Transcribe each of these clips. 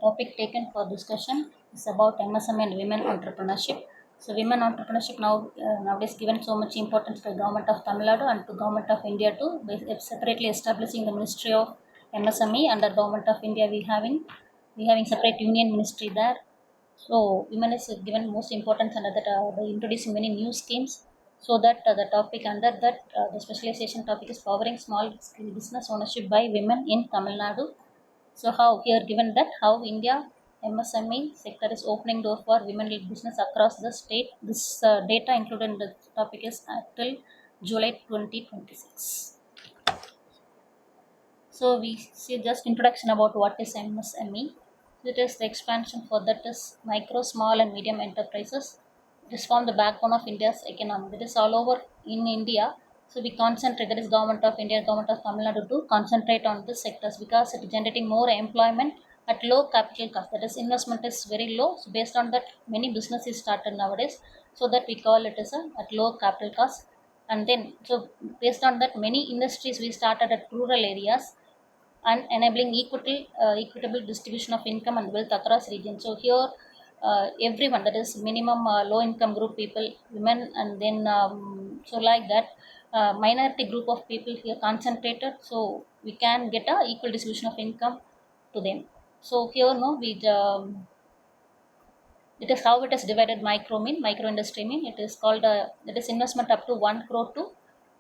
topic taken for discussion is about MSME and women entrepreneurship. So women entrepreneurship nowadays given so much importance to government of Tamil Nadu and to government of India too, separately establishing the Ministry of MSME under government of India. We having separate union ministry there. So women is given most importance under that by introducing many new schemes. So that the topic under that the specialization topic is powering small scale business ownership by women in Tamil Nadu. So how here given that how India MSME sector is opening door for women-led business across the state. This data included in the topic is till July 2026. So we see just introduction about what is MSME. It is the expansion for that is micro, small and medium enterprises. It is form the backbone of India's economy. That is all over in India. So we concentrate, that is government of India, government of Tamil Nadu to concentrate on this sectors because it is generating more employment at low capital cost. That is investment is very low. So based on that many businesses started nowadays. So that we call it as at low capital cost. And then so based on that many industries we started at rural areas and enabling equitable distribution of income and wealth across regions. So here everyone, that is minimum low income group people, women, and then so like that minority group of people here concentrated, so we can get a equal distribution of income to them. So here no we it is how it is divided. Micro industry mean it is called it is investment up to 1 crore to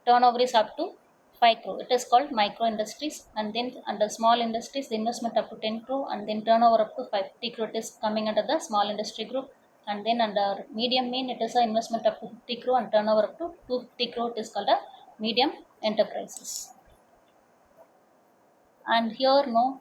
turnover is up to 5 crore. It is called micro industries. And then under small industries the investment up to 10 crore and then turnover up to 50 crore. It is coming under the small industry group. And then under medium mean it is a investment up to 50 crore and turnover up to 250 crore. It is called a medium enterprises. And here no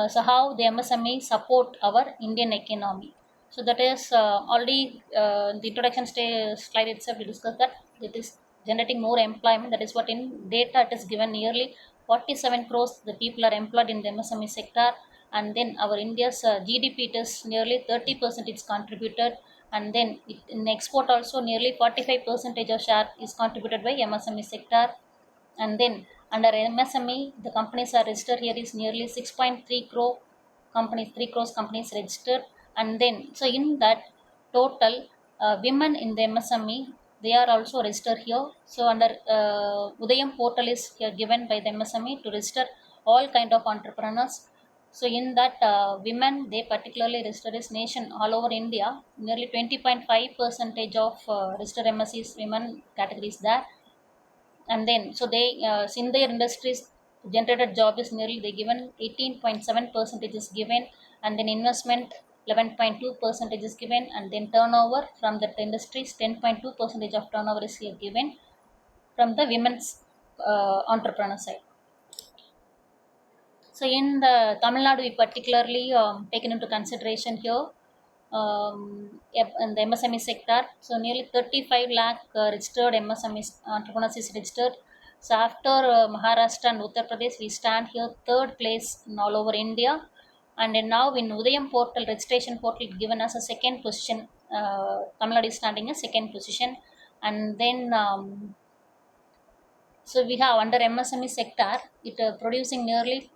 so how the MSME support our Indian economy. So that is already the introduction slide itself we discussed that it is generating more employment. That is what in data it is given nearly 47 crores the people are employed in the MSME sector. And then our India's GDP it is nearly 30% it's contributed. And then in export also nearly 45% of share is contributed by MSME sector. And then under MSME the companies are registered here is nearly 6.3 crore companies, 3 crores companies registered. And then so in that total women in the MSME they are also registered here. So under Udayam portal is here given by the MSME to register all kind of entrepreneurs. So in that women they particularly registered as nation all over India, nearly 20.5% of registered MSCs women categories there. And then so they in their industries generated job is nearly they given 18.7% is given. And then investment 11.2% is given. And then turnover from that industries 10.2% of turnover is here given from the women's entrepreneur side. So in the Tamil Nadu we particularly taken into consideration here in the MSME sector. So nearly 35 lakh registered MSME entrepreneurs is registered. So after Maharashtra and Uttar Pradesh we stand here third place in all over India. And then now in Udayam portal registration portal given us a second position. Tamil Nadu is standing a second position. And then so we have under MSME sector it producing nearly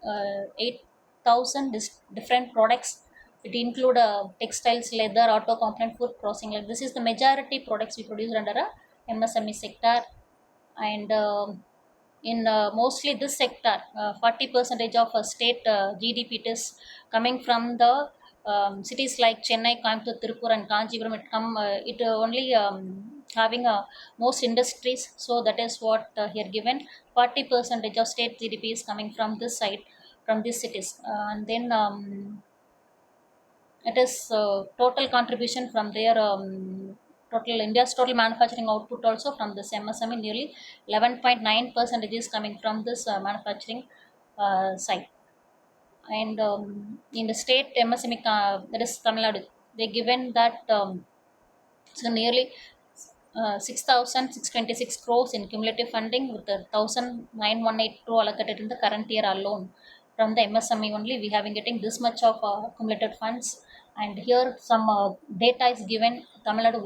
8,000 different products. It include textiles, leather, auto component, food processing. Like this is the majority products we produce under a MSME sector. And in mostly this sector 40% of state GDP it is coming from the cities like Chennai, Coimbatore, Tirupur and Kanchipuram. It only having most industries. So that is what here given 40% of state GDP is coming from this side, from these cities. And then it is total contribution from their total India's total manufacturing output also from this MSME nearly 11.9% is coming from this manufacturing side. And in the state MSME that is Tamil Nadu they given that so nearly 6,626 crores in cumulative funding with 1,918 crore allocated in the current year alone. From the MSME only we have been getting this much of cumulative funds. And here some data is given. Tamil Nadu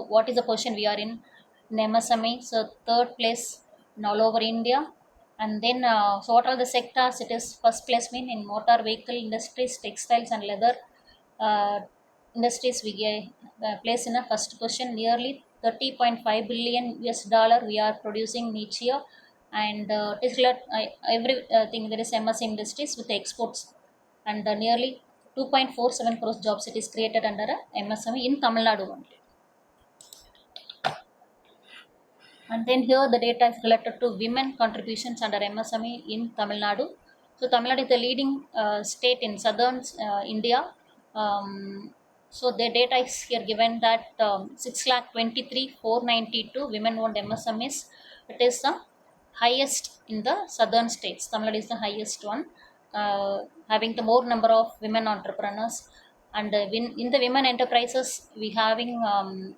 what is the position we are in MSME. So third place in all over India. And then so what are the sectors? It is first place mean in motor vehicle industries, textiles and leather. industries we get placed in a first position, nearly 30.5 billion US dollar we are producing each year. And particular everything there is MSC industries with exports, and nearly 2.47 crores jobs it is created under a MSME in Tamil Nadu only. And then here the data is related to women contributions under MSME in Tamil Nadu. So Tamil Nadu is the leading state in southern India. So the data is here given that 6,23,492 women-owned MSMEs. It is the highest in the southern states. Tamil Nadu is the highest one, having the more number of women entrepreneurs. And in the women enterprises, we having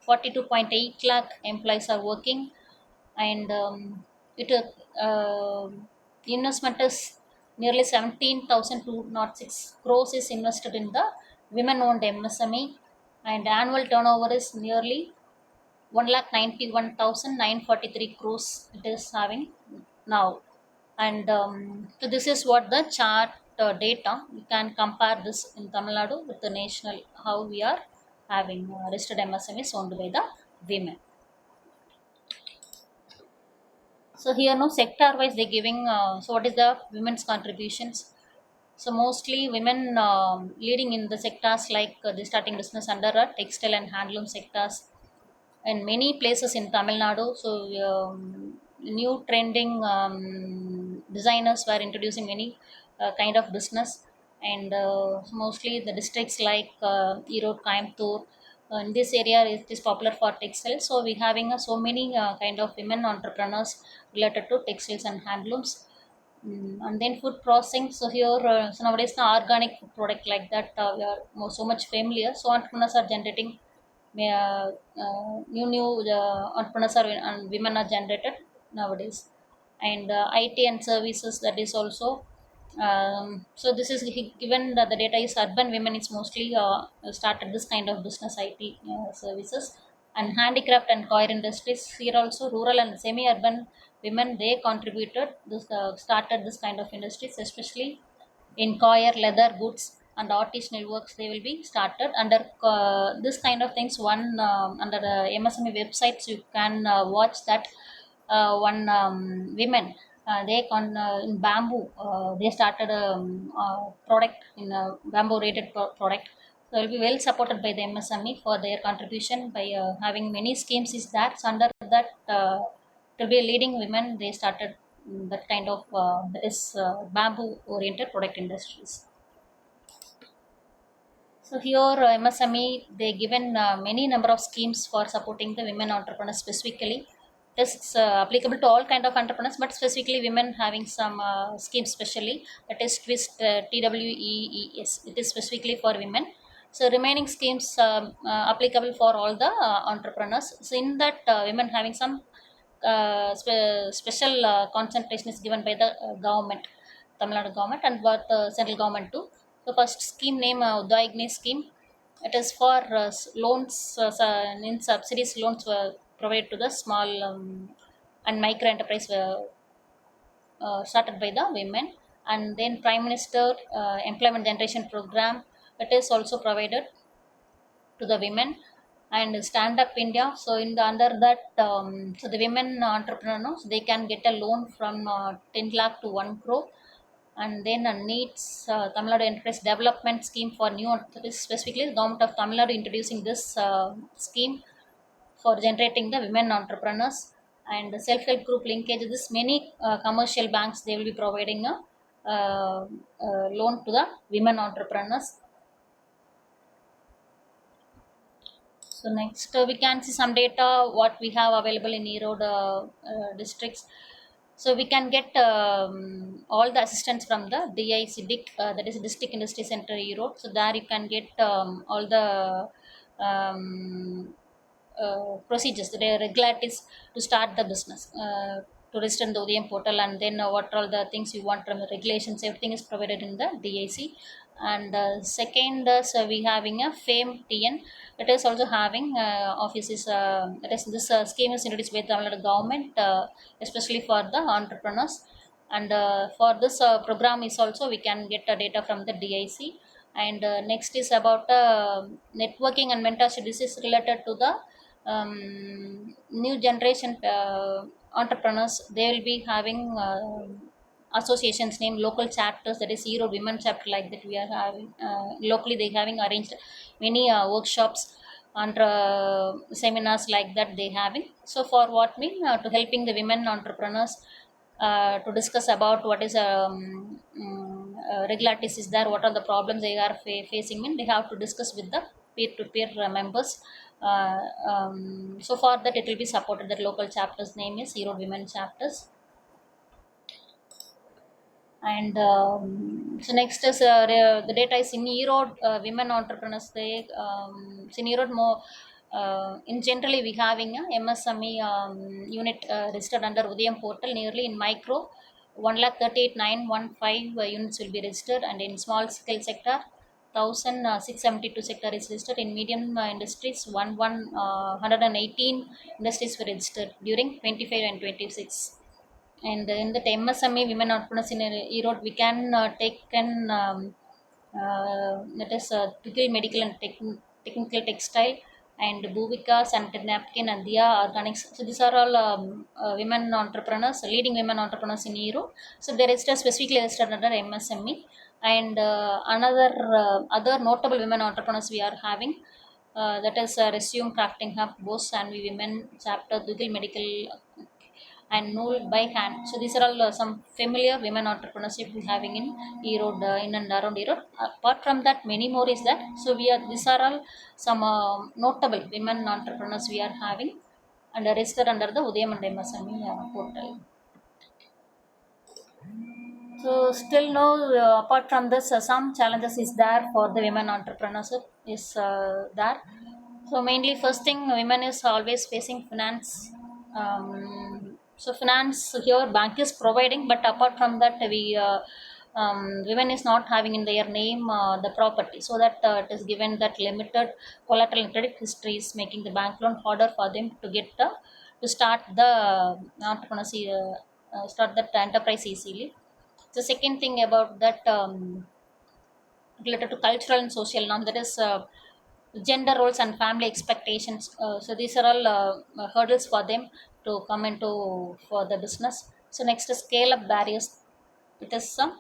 42.8 lakh employees are working, and it investment is nearly 17,206 crores is invested in the women-owned MSME, and annual turnover is nearly 1,91,943 crores it is having now. And so this is what the chart data. We can compare this in Tamil Nadu with the national, how we are having registered MSMEs owned by the women. So here no sector wise they giving, so what is the women's contributions. So mostly women leading in the sectors like they starting business under textile and handloom sectors in many places in Tamil Nadu. So new trending designers were introducing many kind of business, and mostly the districts like Erode, Coimbatore. In this area, it is popular for textiles. So we having so many kind of women entrepreneurs related to textiles and handlooms. And then food processing. So here, so nowadays the organic food product like that we are so much familiar. So entrepreneurs are generating new entrepreneurs are and women are generated nowadays. And IT and services, that is also. So this is given that the data is urban women is mostly started this kind of business IT services. And handicraft and coir industries, here also rural and semi-urban women they contributed this started this kind of industries, especially in coir, leather goods, and artisanal works. They will be started under this kind of things. One under the MSME websites you can watch that one women in bamboo they started a product in a bamboo rated product. So it will be well supported by the MSME for their contribution by having many schemes is that. So under that to be leading women they started that kind of that is bamboo oriented product industries. So here MSME they given many number of schemes for supporting the women entrepreneurs specifically. This is applicable to all kind of entrepreneurs, but specifically women having some schemes specially. That is twist TWEES. It is specifically for women. So remaining schemes applicable for all the entrepreneurs. So in that women having some special concentration is given by the government, Tamil Nadu government, and what the central government too. So first scheme name Udayagni scheme. It is for loans in subsidies loans were provided to the small and micro enterprise started by the women. And then Prime Minister Employment Generation Program, it is also provided to the women. And Stand Up India, so in the under that so the women entrepreneurs they can get a loan from 10 lakh to 1 crore. And then needs Tamil Nadu Enterprise Development Scheme for new, that is specifically the government of Tamil Nadu introducing this scheme for generating the women entrepreneurs. And self-help group linkage, this many commercial banks they will be providing a loan to the women entrepreneurs. So next we can see some data what we have available in Erode districts. So we can get all the assistance from the DIC, that is District Industry Center Erode. So there you can get all the procedures, the regularities to start the business. To register in the ODM portal, and then what are all the things you want from the regulations, everything is provided in the DIC. And second, so we having a FAME TN, it is also having offices. That is this scheme is introduced by the Tamil Nadu government, especially for the entrepreneurs. And for this program is also we can get data from the DIC. And next is about networking and mentorship. This is related to the new generation entrepreneurs. They will be having associations named local chapters, that is Hero Women chapter, like that we are having locally. They having arranged many workshops and seminars like that they having. So for what mean, to helping the women entrepreneurs to discuss about what is regularities is there, what are the problems they are facing in. They have to discuss with the peer-to-peer members. So for that it will be supported. That local chapters name is Hero Women chapters. And so next is the data is in Erode women entrepreneurs. They in Erode more in generally we having a MSME unit registered under Udayam portal. Nearly in micro 1,38,915 units will be registered, and in small scale sector 1,672 sector is registered. In medium industries 118 industries were registered during 25 and 26. And in the MSME women entrepreneurs in Erode, we can take an that is Tukil medical and technical textile, and Bhuvika scented napkin, and Dia organics. So these are all women entrepreneurs, leading women entrepreneurs in Erode. So they registered specifically registered under MSME. And another other notable women entrepreneurs we are having. That is Resume Crafting Hub, Bose and We Women chapter, Google Medical, and Nool by Hand. So these are all some familiar women entrepreneurship we having in Erode, in and around Erode. Apart from that, many more is that. So we are these are all some notable women entrepreneurs we are having, and registered under the Udayam and MSME portal. So still no, apart from this, some challenges is there for the women entrepreneurship is there. So mainly first thing, women is always facing finance. So finance here bank is providing, but apart from that, women is not having in their name the property, so that it is given that limited collateral and credit history is making the bank loan harder for them to get to start the entrepreneurship, start that enterprise easily. The second thing about that, related to cultural and social norms, that is gender roles and family expectations. So these are all hurdles for them to come into for the business. So next is scale up barriers. It is some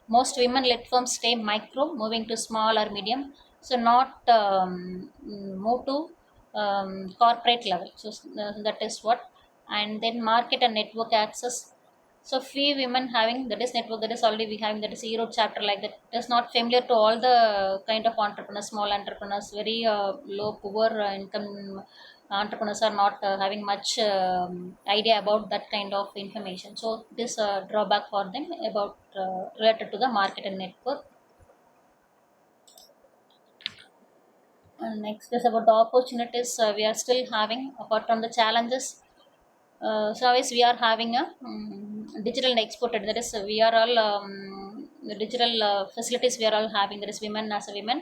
most women led firms stay micro, moving to small or medium, so not move to corporate level. So that is what. And then market and network access. So few women having that is network, that is already we having, that is Zero chapter like that. It is not familiar to all the kind of entrepreneurs, small entrepreneurs, very low poor income entrepreneurs are not having much idea about that kind of information. So this drawback for them about related to the market and network. And next is about the opportunities we are still having apart from the challenges. So as we are having a digital and exported, that is we are all the digital facilities we are all having, that is women as a women.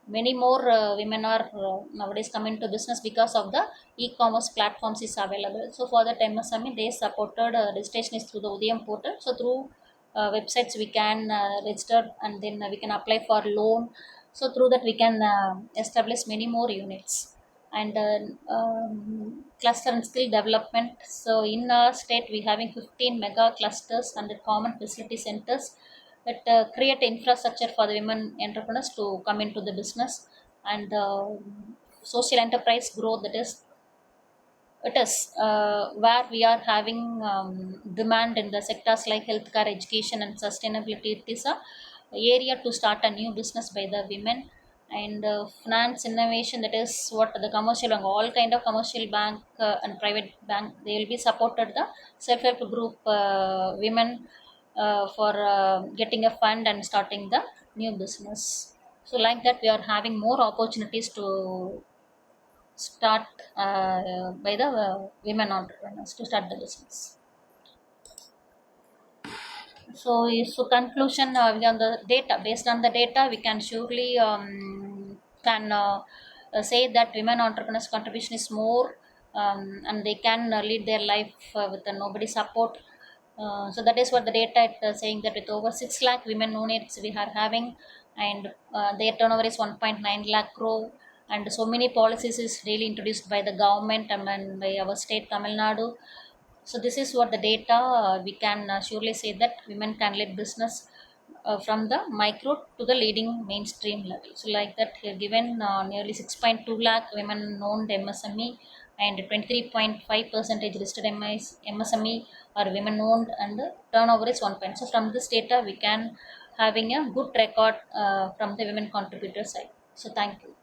Many more women are nowadays coming to business because of the e-commerce platforms is available. So for that MSME, they supported registration is through the Udayam portal. So through websites we can register, and then we can apply for loan. So through that we can establish many more units. And cluster and skill development. So in our state we having 15 mega clusters under common facility centers that create infrastructure for the women entrepreneurs to come into the business. And social enterprise growth, that is it is where we are having demand in the sectors like healthcare, education, and sustainability. It is a area to start a new business by the women. And finance innovation, that is what the commercial bank, all kind of commercial bank and private bank, they will be supported the self-help group women for getting a fund and starting the new business. So like that, we are having more opportunities to start by the women entrepreneurs to start the business. So, so conclusion, on the data, based on the data, we can surely can say that women entrepreneurs contribution is more, and they can lead their life with nobody support. So that is what the data saying, that with over 6 lakh women owners we are having, and their turnover is 1.9 lakh crore, and so many policies is really introduced by the government and by our state Tamil Nadu. So this is what the data, we can surely say that women can lead business from the micro to the leading mainstream level. So like that here given, nearly 6.2 lakh women owned MSME, and 23.5 percentage listed MSME are women owned, and the turnover is 1 point. So from this data we can having a good record from the women contributor side. So thank you.